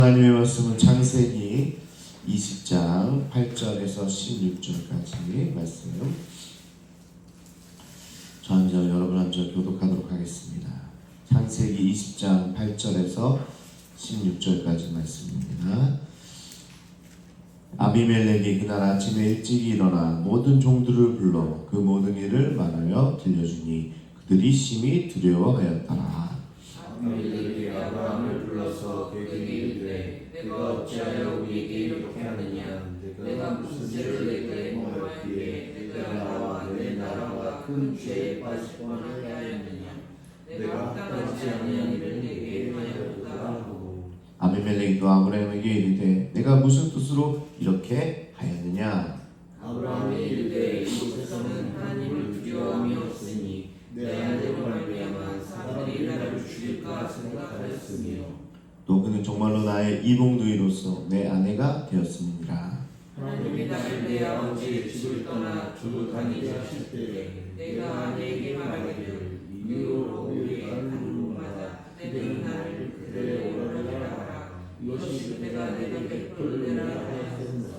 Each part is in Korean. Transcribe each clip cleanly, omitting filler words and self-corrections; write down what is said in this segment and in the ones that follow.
하나님의 말씀은 창세기 20장 8절에서 16절까지 말씀. 저 한 절 여러분 한 절 교독하도록 하겠습니다. 창세기 20장 8절에서 16절까지 말씀입니다. 아비멜렉이 그날 아침에 일찍 일어나 모든 종들을 불러 그 모든 일을 말하여 들려주니 그들이 심히 두려워하였더라. 아비멜렉이 아브라함을 불러서 그에게 이르되 내가 어찌하여 우리에게 이렇게 하느냐? 내가 무슨 죄를 내게 범하였기에 내가 나와 내 나라가 큰 죄에 빠질 뻔을 하였느냐? 내가 합당하지 아니한 일을 내게 하였도다 하고. 아비멜렉이 또 아브라함에게 이르되 내가 무슨 뜻으로 이렇게 하였느냐? 아브라함이 이르되 이곳에서는 하나님을 두려워함이 없으니 내 아내로 말미암아 사람들이 나를 죽일까 생각하였으며 또 그는 정말로 나의 이복누이로서 내 아내가 되었음이니라. 하나님이 나를 내 아버지의 집을 떠나 두루 다니게 하실 때에 내가 아내에게 말하기를 이후로 우리의 가는 곳마다 그대는 나를 그대의 오라를 하라. 이것이 그대가 내게 베풀으리라 하였습니다.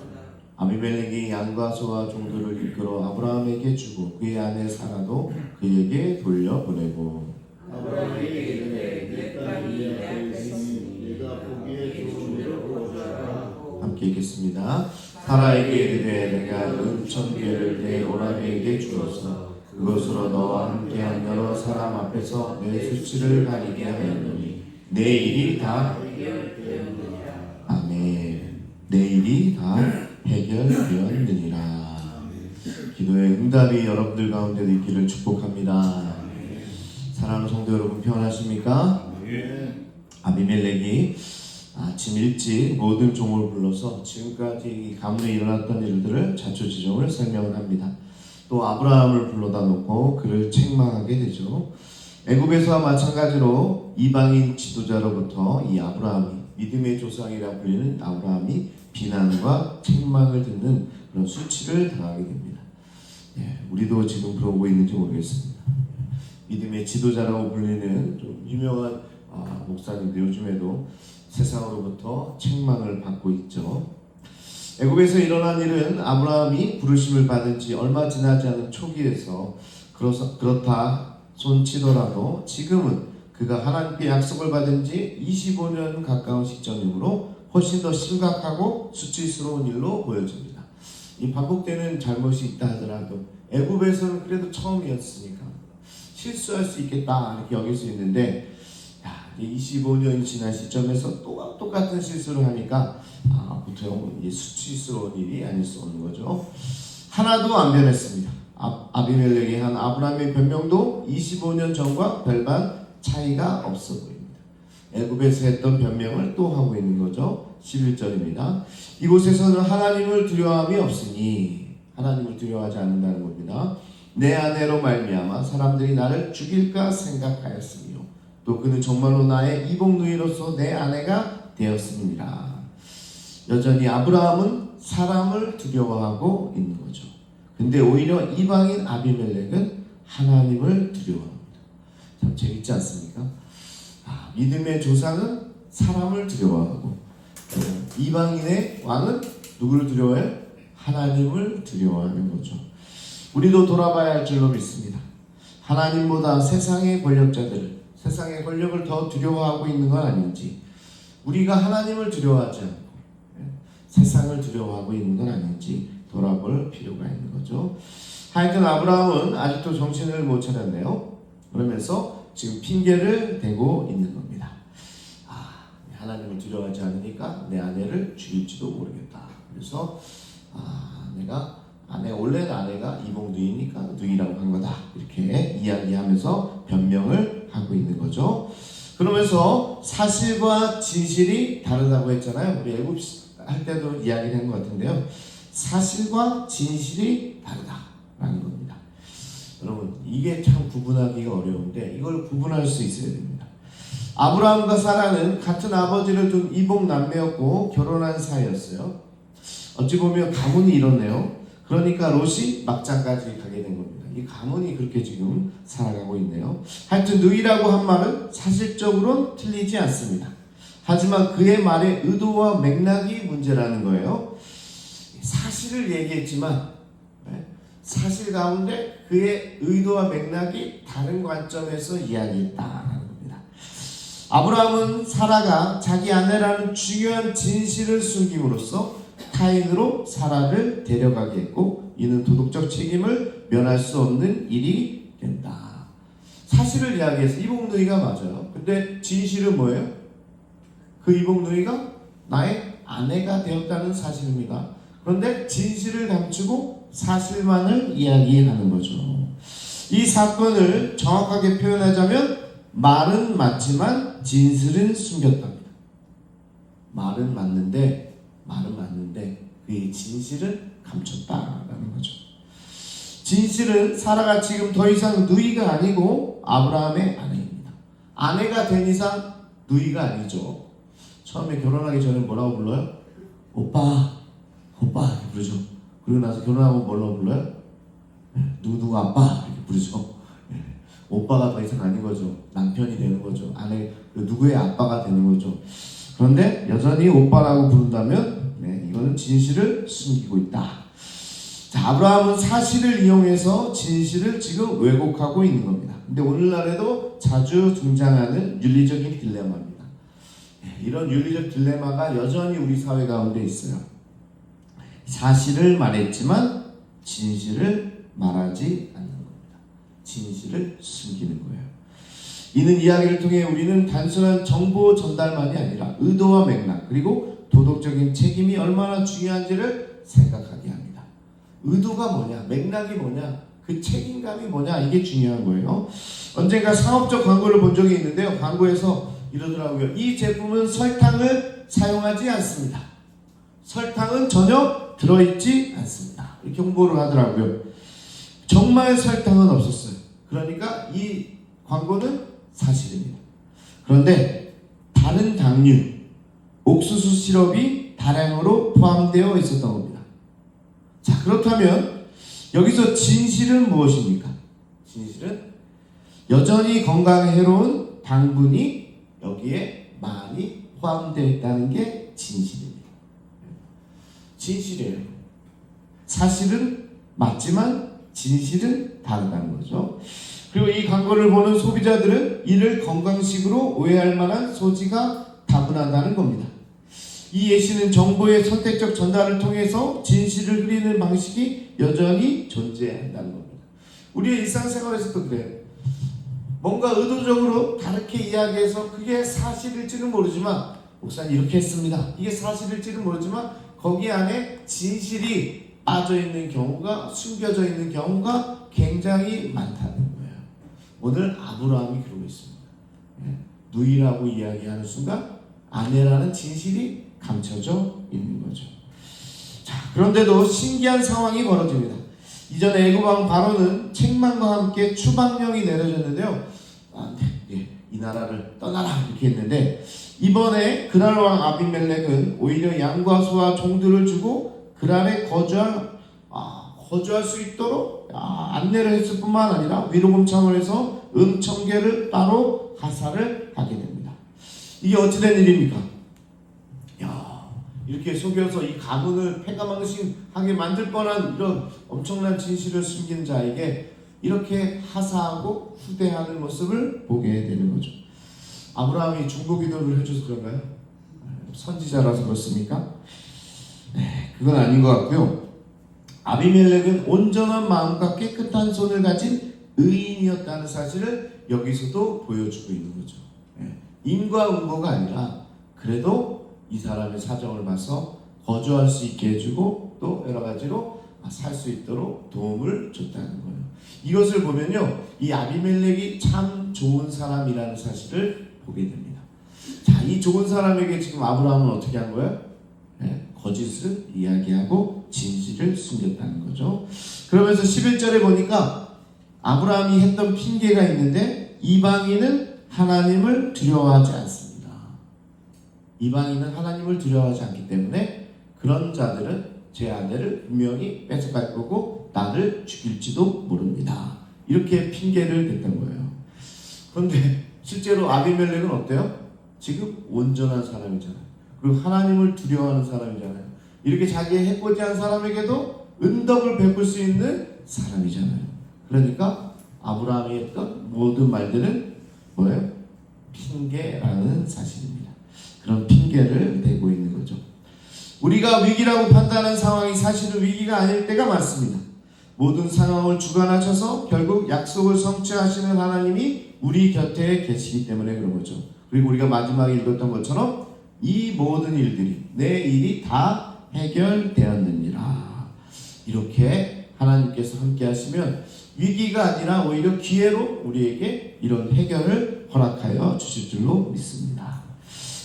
아비멜렉이 양과 소와 종들을 이끌어 아브라함에게 주고 그의 아내 사라도 그에게 돌려보내고. 아브라함에게 이르되 내 딸이 내 앞에 있으니 내가 보기에 좋은 대로 보아주라 하고. 함께 읽겠습니다. 사라에게 이르되 내가 은천계를 내 오라비에게 주어서 그것으로 너와 함께한 여러 사람 앞에서 내 수치를 가리게 하였노니 내 일이 다 해결되었느니라. 아멘. 내 일이 다 해결되었느니라. 기도의 응답이 여러분들 가운데도 있기를 축복합니다. 사랑하는 성도 여러분, 평안하십니까? 아비멜렉이 아침 일찍 모든 종을 불러서 지금까지 가문에 일어났던 일들을 자초지종을 설명을 합니다. 또 아브라함을 불러다 놓고 그를 책망하게 되죠. 애굽에서와 마찬가지로 이방인 지도자로부터 이 아브라함이, 믿음의 조상이라 불리는 아브라함이 비난과 책망을 듣는 그런 수치를 당하게 됩니다. 우리도 지금 그러고 있는지 모르겠습니다. 믿음의 지도자라고 불리는 좀 유명한 목사님들 요즘에도 세상으로부터 책망을 받고 있죠. 애굽에서 일어난 일은 아브라함이 부르심을 받은 지 얼마 지나지 않은 초기에서 그렇다 손치더라도 지금은 그가 하나님께 약속을 받은 지 25년 가까운 시점이므로 훨씬 더 심각하고 수치스러운 일로 보여집니다. 이 반복되는 잘못이 있다 하더라도 애굽에서는 그래도 처음이었으니까 실수할 수 있겠다 이렇게 여길 수 있는데 25년이 지난 시점에서 또 똑같은 실수를 하니까 보통 수치스러운 일이 아닐 수 없는 거죠. 하나도 안 변했습니다. 아비멜렉이 한 아브라함의 변명도 25년 전과 별반 차이가 없어 보입니다. 애굽에서 했던 변명을 또 하고 있는 거죠. 11절입니다. 이곳에서는 하나님을 두려워함이 없으니, 하나님을 두려워하지 않는다는 겁니다. 내 아내로 말미암아 사람들이 나를 죽일까 생각하였으며 또 그는 정말로 나의 이복누이로서 내 아내가 되었음이니라. 여전히 아브라함은 사람을 두려워하고 있는 거죠. 근데 오히려 이방인 아비멜렉은 하나님을 두려워합니다. 참 재밌지 않습니까? 믿음의 조상은 사람을 두려워하고 이방인의 왕은 누구를 두려워해요? 하나님을 두려워하는 거죠. 우리도 돌아봐야 할 줄로 믿습니다. 하나님보다 세상의 권력자들을, 세상의 권력을 더 두려워하고 있는 건 아닌지, 우리가 하나님을 두려워하지 않고 세상을 두려워하고 있는 건 아닌지 돌아볼 필요가 있는 거죠. 하여튼 아브라함은 아직도 정신을 못 차렸네요. 그러면서 지금 핑계를 대고 있는 겁니다. 하나님을 두려워하지 않으니까 내 아내를 죽일지도 모르겠다. 그래서 내가 원래는 아내가 이복누이니까 누이라고 한 거다. 이렇게 이야기하면서 변명을 하고 있는 거죠. 그러면서 사실과 진실이 다르다고 했잖아요. 우리 애굽 할 때도 이야기를 한 것 같은데요. 사실과 진실이 다르다라는 겁니다. 여러분, 이게 참 구분하기가 어려운데 이걸 구분할 수 있어야 됩니다. 아브라함과 사라는 같은 아버지를 둔 이복 남매였고 결혼한 사이였어요. 어찌 보면 가문이 이렇네요. 그러니까 롯이 막장까지 가게 된 겁니다. 이 가문이 그렇게 지금 살아가고 있네요. 하여튼 누이라고 한 말은 사실적으로는 틀리지 않습니다. 하지만 그의 말의 의도와 맥락이 문제라는 거예요. 사실을 얘기했지만 사실 가운데 그의 의도와 맥락이 다른 관점에서 이야기했다는 겁니다. 아브라함은 사라가 자기 아내라는 중요한 진실을 숨김으로써 타인으로 사라를 데려가게 했고, 이는 도덕적 책임을 면할 수 없는 일이 된다. 사실을 이야기해서 이복누이가 맞아요. 근데 진실은 뭐예요? 그 이복누이가 나의 아내가 되었다는 사실입니다. 그런데 진실을 감추고 사실만을 이야기하는 거죠. 이 사건을 정확하게 표현하자면 말은 맞지만 진실은 숨겼답니다. 말은 맞는데 그의 진실은 감췄다라는 거죠. 진실은 사라가 지금 더 이상 누이가 아니고 아브라함의 아내입니다. 아내가 된 이상 누이가 아니죠. 처음에 결혼하기 전에 뭐라고 불러요? 오빠 이렇게 부르죠. 그리고 나서 결혼하고 뭐라고 불러요? 누구 아빠 이렇게 부르죠. 오빠가 더 이상 아닌 거죠. 남편이 되는 거죠. 아내 누구의 아빠가 되는 거죠. 그런데 여전히 오빠라고 부른다면 이거는 진실을 숨기고 있다. 자, 아브라함은 사실을 이용해서 진실을 지금 왜곡하고 있는 겁니다. 근데 오늘날에도 자주 등장하는 윤리적인 딜레마입니다. 이런 윤리적 딜레마가 여전히 우리 사회 가운데 있어요. 사실을 말했지만 진실을 말하지 않는 겁니다. 진실을 숨기는 거예요. 이는 이야기를 통해 우리는 단순한 정보 전달만이 아니라 의도와 맥락, 그리고 도덕적인 책임이 얼마나 중요한지를 생각하게 합니다. 의도가 뭐냐, 맥락이 뭐냐, 그 책임감이 뭐냐, 이게 중요한 거예요. 언젠가 상업적 광고를 본 적이 있는데요. 광고에서 이러더라고요. 이 제품은 설탕을 사용하지 않습니다. 설탕은 전혀 들어있지 않습니다. 이렇게 홍보를 하더라고요. 정말 설탕은 없었어요. 그러니까 이 광고는 사실입니다. 그런데 다른 당류, 옥수수 시럽이 다량으로 포함되어 있었던 겁니다. 자, 그렇다면 여기서 진실은 무엇입니까? 진실은 여전히 건강에 해로운 당분이 여기에 많이 포함되어 있다는 게 진실입니다. 진실이에요. 사실은 맞지만 진실은 다르다는 거죠. 그리고 이 광고를 보는 소비자들은 이를 건강식으로 오해할 만한 소지가 다분하다는 겁니다. 이 예시는 정보의 선택적 전달을 통해서 진실을 흐리는 방식이 여전히 존재한다는 겁니다. 우리의 일상생활에서도 그래요. 뭔가 의도적으로 다르게 이야기해서 그게 사실일지는 모르지만, 목사님 이렇게 했습니다, 이게 사실일지는 모르지만 거기 안에 진실이 빠져있는 경우가, 숨겨져 있는 경우가 굉장히 많다는 거예요. 오늘 아브라함이 그러고 있습니다. 누이라고 이야기하는 순간 아내라는 진실이 감춰져 있는 거죠. 자, 그런데도 신기한 상황이 벌어집니다. 이전에 애굽왕 바로는 책망과 함께 추방령이 내려졌는데요. 이 나라를 떠나라 이렇게 했는데, 이번에 그랄 왕 아비멜렉은 오히려 양과 소와 종들을 주고 그랄에 거주할 수 있도록 안내를 했을 뿐만 아니라 위로금창을 해서 음청계를 따로 하사를 하게 됩니다. 이게 어찌된 일입니까? 이렇게 속여서 이 가문을 패가망신하게 만들 뻔한 이런 엄청난 진실을 숨긴 자에게 이렇게 하사하고 후대하는 모습을 보게 되는 거죠. 아브라함이 중보기도를 해줘서 그런가요? 선지자라서 그렇습니까? 그건 아닌 것 같고요. 아비멜렉은 온전한 마음과 깨끗한 손을 가진 의인이었다는 사실을 여기서도 보여주고 있는 거죠. 인과 음보가 아니라 그래도 이 사람의 사정을 봐서 거주할 수 있게 해주고 또 여러 가지로 살 수 있도록 도움을 줬다는 거예요. 이것을 보면요, 이 아비멜렉이 참 좋은 사람이라는 사실을 보게 됩니다. 자, 이 좋은 사람에게 지금 아브라함은 어떻게 한 거예요? 거짓을 이야기하고 진실을 숨겼다는 거죠. 그러면서 11절에 보니까 아브라함이 했던 핑계가 있는데, 이방인은 하나님을 두려워하지 않습니다. 이방인은 하나님을 두려워하지 않기 때문에 그런 자들은 제 아내를 분명히 뺏어갈 거고 나를 죽일지도 모릅니다. 이렇게 핑계를 댔던 거예요. 그런데 실제로 아비멜렉은 어때요? 지금 온전한 사람이잖아요. 그리고 하나님을 두려워하는 사람이잖아요. 이렇게 자기의 해코지한 사람에게도 은덕을 베풀 수 있는 사람이잖아요. 그러니까 아브라함이 했던 모든 말들은 뭐예요? 핑계라는 사실입니다. 그런 핑계를 대고 있는 거죠. 우리가 위기라고 판단하는 상황이 사실은 위기가 아닐 때가 많습니다. 모든 상황을 주관하셔서 결국 약속을 성취하시는 하나님이 우리 곁에 계시기 때문에 그런 거죠. 그리고 우리가 마지막에 읽었던 것처럼 이 모든 일들이 내 일이 다 해결되었느니라. 이렇게 하나님께서 함께 하시면 위기가 아니라 오히려 기회로 우리에게 이런 해결을 허락하여 주실 줄로 믿습니다.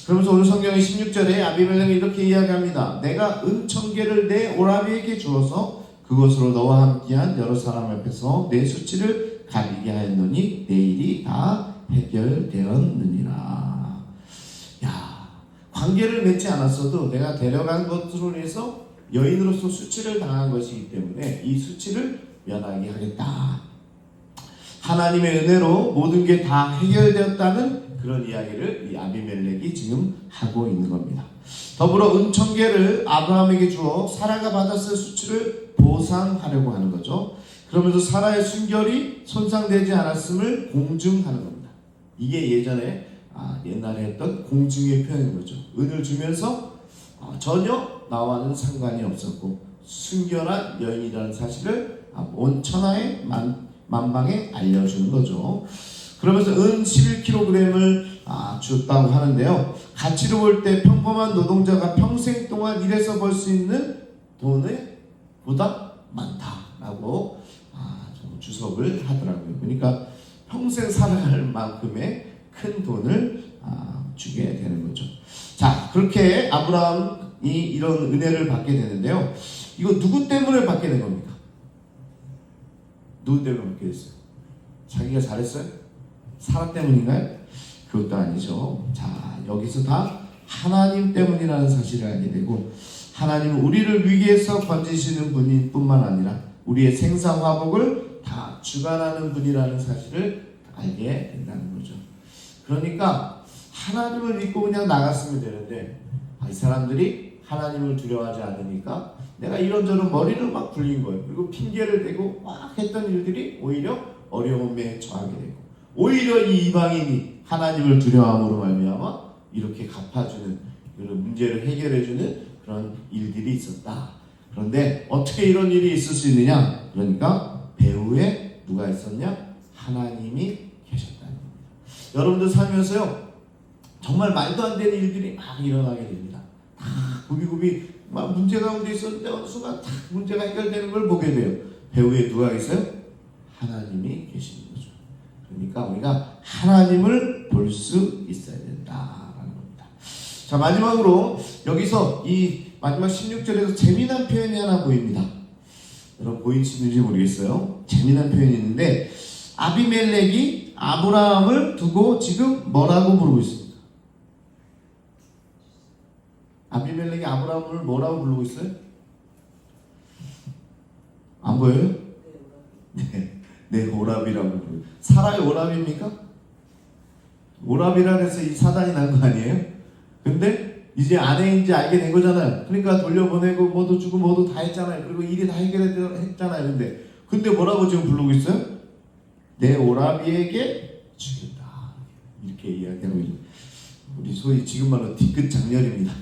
그러면서 오늘 성경의 16절에 아비멜렉이 이렇게 이야기합니다. 내가 은천계를 내 오라비에게 주어서 그것으로 너와 함께한 여러 사람 앞에서 내 수치를 가리게 하였노니 내 일이 다 해결되었느니라. 야, 관계를 맺지 않았어도 내가 데려간 것으로 인해서 여인으로서 수치를 당한 것이기 때문에 이 수치를 면하게 하겠다. 하나님의 은혜로 모든 게 다 해결되었다는 그런 이야기를 이 아비멜렉이 지금 하고 있는 겁니다. 더불어 은천계를 아브라함에게 주어 사라가 받았을 수치를 보상하려고 하는 거죠. 그러면서 사라의 순결이 손상되지 않았음을 공증하는 겁니다. 이게 예전에 옛날에 했던 공증의 표현인 거죠. 은을 주면서 전혀 나와는 상관이 없었고 순결한 여인이라는 사실을 온 천하의 만방에 알려주는 거죠. 그러면서 은 11kg을 줬다고 하는데요. 가치로 볼 때 평범한 노동자가 평생 동안 일해서 벌 수 있는 돈의 보다 많다라고 주석을 하더라고요. 그러니까 평생 살아갈 만큼의 큰 돈을 주게 되는 거죠. 자, 그렇게 아브라함이 이런 은혜를 받게 되는데요. 이거 누구 때문에 받게 된 겁니까? 누구 때문에 받게 됐어요? 자기가 잘했어요? 사라 때문인가요? 그것도 아니죠. 자, 여기서 다 하나님 때문이라는 사실을 알게 되고, 하나님은 우리를 위기에서 건지시는 분일 뿐만 아니라 우리의 생사화복을 다 주관하는 분이라는 사실을 알게 된다는 거죠. 그러니까 하나님을 믿고 그냥 나갔으면 되는데 이 사람들이 하나님을 두려워하지 않으니까 내가 이런저런 머리를 막 굴린 거예요. 그리고 핑계를 대고 막 했던 일들이 오히려 어려움에 처하게 되고, 오히려 이 이방인이 하나님을 두려워함으로 말미암아 이렇게 갚아주는, 그런 문제를 해결해주는 그런 일들이 있었다. 그런데 어떻게 이런 일이 있을 수 있느냐? 그러니까 배후에 누가 있었냐? 하나님이 계셨다는 겁니다. 여러분들 살면서요, 정말 말도 안 되는 일들이 막 일어나게 됩니다. 다 구비구비 막 문제 가운데 있었는데 어느 순간 딱 문제가 해결되는 걸 보게 돼요. 배후에 누가 있어요? 하나님이 계시는 거죠. 그러니까 우리가 하나님을 볼 수 있어야 된다라는 겁니다. 자, 마지막으로 여기서 이 마지막 16절에서 재미난 표현이 하나 보입니다. 여러분 보이시는지 모르겠어요. 재미난 표현이 있는데 아비멜렉이 아브라함을 두고 지금 뭐라고 부르고 있습니까? 아비멜렉이 아브라함을 뭐라고 부르고 있어요? 안 보여요? 네, 오랍이라고 부르고. 사라의 오랍입니까? 오랍이라 해서 이 사단이 난 거 아니에요? 근데 이제 아내인지 알게 된 거잖아요. 그러니까 돌려보내고 뭐도 주고 뭐도 다 했잖아요. 그리고 일이 다 해결했잖아요. 근데 뭐라고 지금 부르고 있어요? 내 오라비에게 주겠다. 이렇게 이야기하고 있는, 우리 소위 지금 말로 뒤끝 장렬입니다.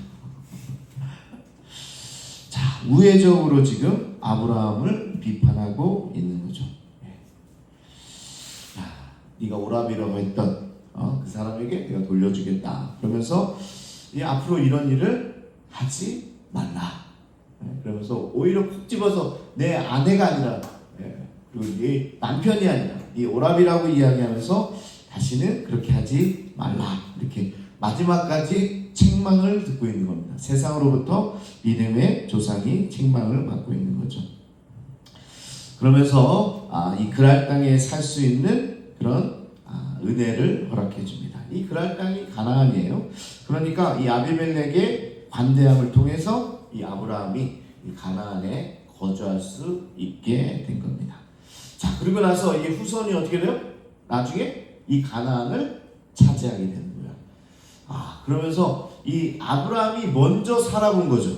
자, 우회적으로 지금 아브라함을 비판하고 있는 거죠. 야, 네가 오라비라고 했던 그 사람에게 내가 돌려주겠다. 그러면서 앞으로 이런 일을 하지 말라. 그러면서 오히려 콕 집어서 내 아내가 아니라, 그리고 네 남편이 아니라 이 오랍이라고 이야기하면서 다시는 그렇게 하지 말라. 이렇게 마지막까지 책망을 듣고 있는 겁니다. 세상으로부터 믿음의 조상이 책망을 받고 있는 거죠. 그러면서 이 그랄 땅에 살 수 있는 그런 은혜를 허락해 줍니다. 이 그랄 땅이 가나안이에요. 그러니까 이 아비멜렉의 관대함을 통해서 이 아브라함이 이 가나안에 거주할 수 있게 된 겁니다. 자, 그리고 나서 이 후손이 어떻게 돼요? 나중에 이 가나안을 차지하게 되는 거예요. 그러면서 이 아브라함이 먼저 살아본 거죠.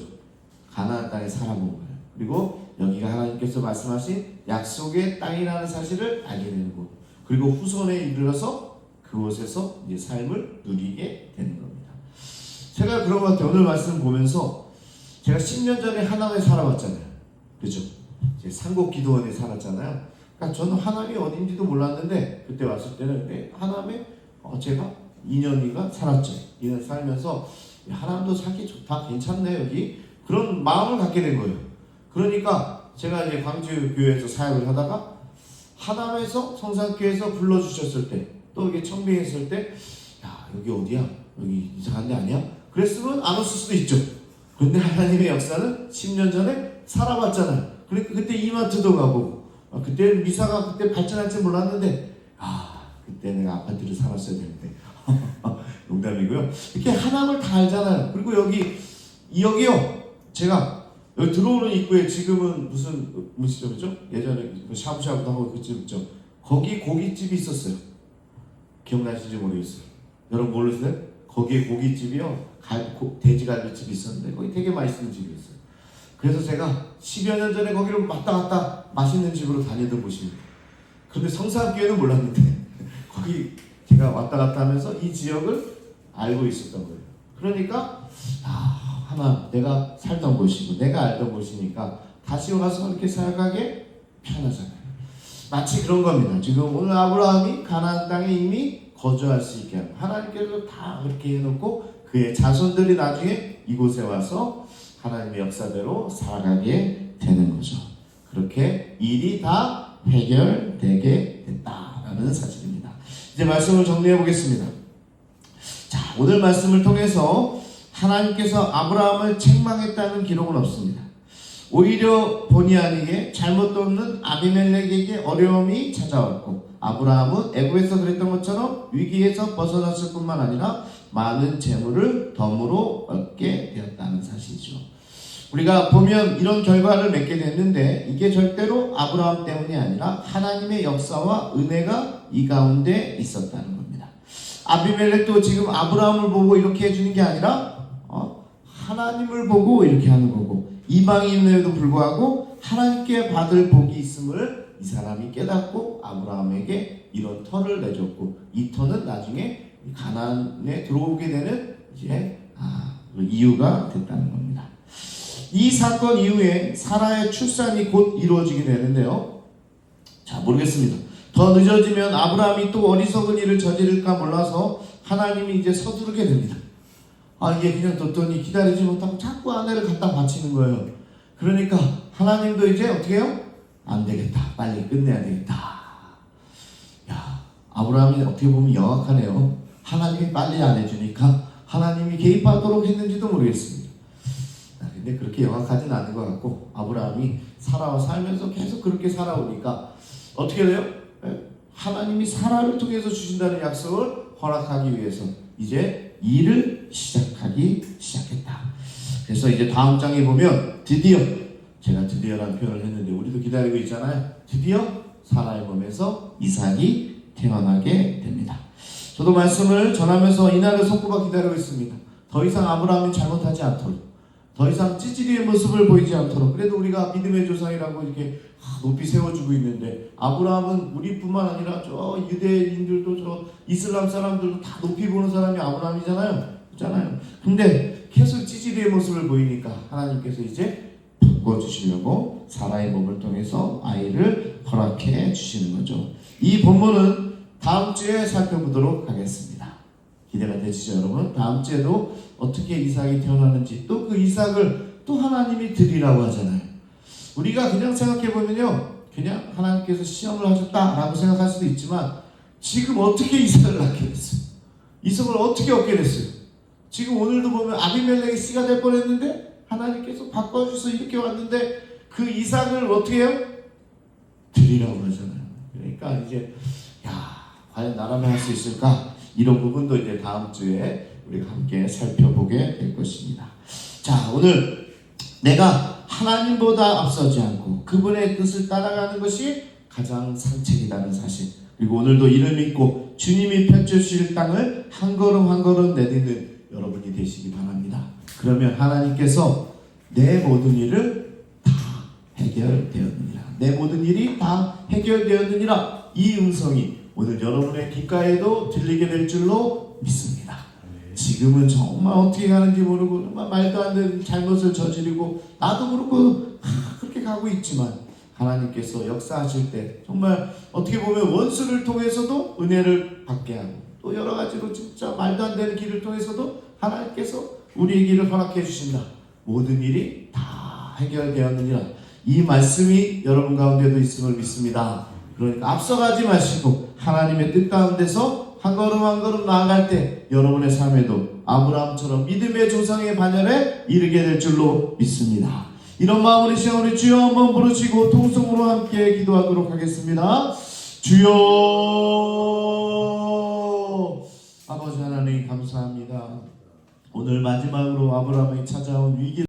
가나안 땅에 살아본 거예요. 그리고 여기가 하나님께서 말씀하신 약속의 땅이라는 사실을 알게 되는 것. 그리고 후손에 이르러서 그곳에서 이제 삶을 누리게 되는 겁니다. 제가 그런 것 같아요. 오늘 말씀 보면서 제가 10년 전에 하나님에 살아봤잖아요. 그죠? 이제 상곡기도원에 살았잖아요. 그러니까 저는 하나님이 어딘지도 몰랐는데 그때 왔을 때는 하나님에 제가 2년인가 살았죠. 2년 살면서 하나님도 살기 좋다, 괜찮네 여기, 그런 마음을 갖게 된 거예요. 그러니까 제가 이제 광주 교회에서 사역을 하다가 하남에서 성산교회에서 불러주셨을 때, 또 이게 청빙했을 때, 야 여기 어디야? 여기 이상한 데 아니야? 그랬으면 안 왔을 수도 있죠. 그런데 하나님의 역사는 10년 전에 살아봤잖아요. 그러니까 그때 이마트도 가보고, 그때 미사가 그때 발전할지 몰랐는데, 그때 내가 아파트를 살았어야 되는데. 농담이고요. 이렇게 하나님을 다 알잖아요. 그리고 여기요, 제가 여기 들어오는 입구에 지금은 무슨 음식점이죠? 예전에 샤브샤브도 하고 그 집이죠. 거기 고깃집이 있었어요. 기억나시는지 모르겠어요. 여러분 모르세요? 거기에 고깃집이요, 돼지갈비집이 있었는데 거기 되게 맛있는 집이었어요. 그래서 제가 10여 년 전에 거기를 왔다 갔다 맛있는 집으로 다니던 곳입니다. 그런데 성산교회는 몰랐는데 거기 제가 왔다 갔다 하면서 이 지역을 알고 있었던 거예요. 그러니까 하나 내가 살던 곳이고 내가 알던 곳이니까 다시 와서 이렇게 생각하기 편하잖아요. 마치 그런 겁니다. 지금 오늘 아브라함이 가나안 땅에 이미 거주할 수 있게 하고 하나님께서 다 그렇게 해놓고 그의 자손들이 나중에 이곳에 와서 하나님의 역사대로 살아가게 되는 거죠. 그렇게 일이 다 해결되게 됐다라는 사실입니다. 이제 말씀을 정리해 보겠습니다. 자, 오늘 말씀을 통해서 하나님께서 아브라함을 책망했다는 기록은 없습니다. 오히려 본의 아니게 잘못도 없는 아비멜렉에게 어려움이 찾아왔고, 아브라함은 애굽에서 그랬던 것처럼 위기에서 벗어났을 뿐만 아니라 많은 재물을 덤으로 얻게 되었다는 사실이죠. 우리가 보면 이런 결과를 맺게 됐는데 이게 절대로 아브라함 때문이 아니라 하나님의 역사와 은혜가 이 가운데 있었다는 겁니다. 아비멜렉도 지금 아브라함을 보고 이렇게 해주는 게 아니라 하나님을 보고 이렇게 하는 거고, 이방인에도 불구하고 하나님께 받을 복이 있음을 이 사람이 깨닫고 아브라함에게 이런 터를 내줬고, 이 터는 나중에 가나안에 들어오게 되는 이제 이유가 됐다는 겁니다. 이 사건 이후에 사라의 출산이 곧 이루어지게 되는데요. 자, 모르겠습니다. 더 늦어지면 아브라함이 또 어리석은 일을 저지를까 몰라서 하나님이 이제 서두르게 됩니다. 이게 그냥 뒀더니 기다리지 못하고 자꾸 아내를 갖다 바치는 거예요. 그러니까 하나님도 이제 어떻게 해요? 안 되겠다, 빨리 끝내야 되겠다. 야, 아브라함이 어떻게 보면 영악하네요. 하나님이 빨리 안 해주니까 하나님이 개입하도록 했는지도 모르겠습니다. 근데 그렇게 영악하진 않은 것 같고, 아브라함이 사라와 살면서 계속 그렇게 살아오니까 어떻게 돼요? 하나님이 사라를 통해서 주신다는 약속을 허락하기 위해서 이제 일을 시작했다. 그래서 이제 다음 장에 보면 제가 드디어라는 표현을 했는데 우리도 기다리고 있잖아요. 드디어 사라의 몸에서 이삭이 태어나게 됩니다. 저도 말씀을 전하면서 이날을 손꼽아 기다리고 있습니다. 더 이상 아브라함이 잘못하지 않도록, 더 이상 찌질이의 모습을 보이지 않도록. 그래도 우리가 믿음의 조상이라고 이렇게 높이 세워주고 있는데, 아브라함은 우리뿐만 아니라 저 유대인들도 저 이슬람 사람들도 다 높이 보는 사람이 아브라함이잖아요. 그렇잖아요. 근데 계속 찌질이의 모습을 보이니까 하나님께서 이제 바꿔주시려고 사라의 몸을 통해서 아이를 허락해 주시는 거죠. 이 본문은 다음 주에 살펴보도록 하겠습니다. 기대가 되시죠, 여러분? 다음 주에도 어떻게 이삭이 태어나는지, 또 그 이삭을 또 하나님이 드리라고 하잖아요. 우리가 그냥 생각해보면요, 그냥 하나님께서 시험을 하셨다라고 생각할 수도 있지만, 지금 어떻게 이삭을 낳게 됐어요? 이삭을 어떻게 얻게 됐어요? 지금 오늘도 보면 아비멜렉의 씨가 될 뻔했는데 하나님께서 바꿔주셔서 이렇게 왔는데, 그 이삭을 어떻게 해요? 드리라고 하잖아요. 그러니까 이제 과연 나라면 할 수 있을까? 이런 부분도 이제 다음 주에 우리가 함께 살펴보게 될 것입니다. 자, 오늘 내가 하나님보다 앞서지 않고 그분의 뜻을 따라가는 것이 가장 상책이라는 사실, 그리고 오늘도 이를 믿고 주님이 펼쳐주실 땅을 한 걸음 한 걸음 내딛는 여러분이 되시기 바랍니다. 그러면 하나님께서 내 모든 일을 다 해결되었느니라, 내 모든 일이 다 해결되었느니라, 이 음성이 오늘 여러분의 귓가에도 들리게 될 줄로 믿습니다. 지금은 정말 어떻게 가는지 모르고 정말 말도 안 되는 잘못을 저지르고 나도 그렇고 그렇게 가고 있지만 하나님께서 역사하실 때 정말 어떻게 보면 원수를 통해서도 은혜를 받게 하고 또 여러 가지로 진짜 말도 안 되는 길을 통해서도 하나님께서 우리의 길을 허락해 주신다. 모든 일이 다 해결되었느니라. 이 말씀이 여러분 가운데도 있음을 믿습니다. 그러니까 앞서가지 마시고 하나님의 뜻 가운데서 한 걸음 한 걸음 나아갈 때 여러분의 삶에도 아브라함처럼 믿음의 조상의 반열에 이르게 될 줄로 믿습니다. 이런 마음으로 이 시간 우리 주여 한번 부르시고 통성으로 함께 기도하도록 하겠습니다. 주여, 아버지 하나님 감사합니다. 오늘 마지막으로 아브라함이 찾아온 위기